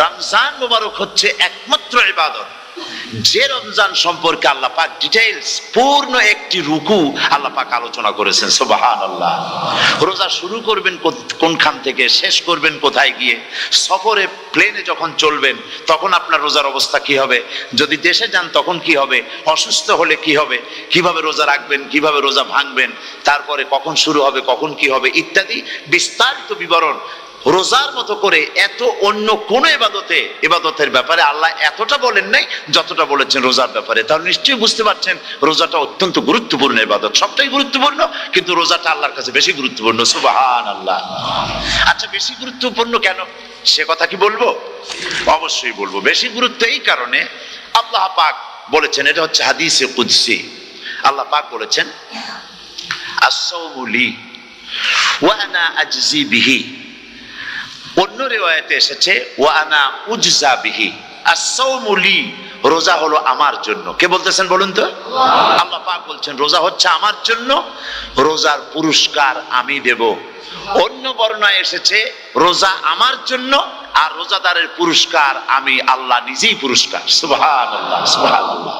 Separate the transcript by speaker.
Speaker 1: রমজান মুবারক হচ্ছে একমাত্র ইবাদত যে রমজান সম্পর্কে আল্লাহ পাক ডিটেইলস পূর্ণ একটি রুকু আল্লাহ পাক আলোচনা করেছেন। সুবহানাল্লাহ। রোজা শুরু করবেন কোনখান থেকে, শেষ করবেন কোথায় গিয়ে, সফরে প্লেনে যখন চলবেন তখন আপনার রোজার অবস্থা কি হবে, যদি দেশে যান তখন কি হবে, অসুস্থ হলে কি হবে, কিভাবে রোজা রাখবেন, কিভাবে রোজা ভাঙবেন, তারপরে কখন শুরু হবে, কখন কি হবে ইত্যাদি বিস্তারিত বিবরণ। রোজার মতো করে এত অন্য কোন ইবাদতের ব্যাপারে আল্লাহ এতটা বলেন নাই যতটা বলেছেন রোজার ব্যাপারে। তাহলে নিশ্চয়ই বুঝতে পারছেন রোজাটা অত্যন্ত গুরুত্বপূর্ণ ইবাদত। সবটাই গুরুত্বপূর্ণ, কিন্তু রোজাটা আল্লাহর কাছে বেশি গুরুত্বপূর্ণ। সুবহানাল্লাহ। আচ্ছা, বেশি গুরুত্বপূর্ণ কেন সে কথা কি বলবো? অবশ্যই বলবো। বেশি গুরুত্ব এই কারণে, আল্লাহ পাক বলেছেন, এটা হচ্ছে হাদিসে কুদসি। আল্লাহ পাক বলেছেন, আস-সাওমু লি ওয়া আনা আজজি বিহি। অন্য রিওয়ায়াতে এসেছে ওয়া আনা উজজা বিহি। আস-সাওমু লি, রোজা হলো আমার জন্য। কে বলতেছেন বলুন তো? আল্লাহ পাক বলছেন রোজা হচ্ছে আমার জন্য, রোজার পুরস্কার আমি দেব। অন্য বর্ণনায় এসেছে রোজা আমার জন্য আর রোজাদারের পুরস্কার আমি আল্লাহ নিজেই পুরস্কার। সুবহানাল্লাহ, সুবহানাল্লাহ।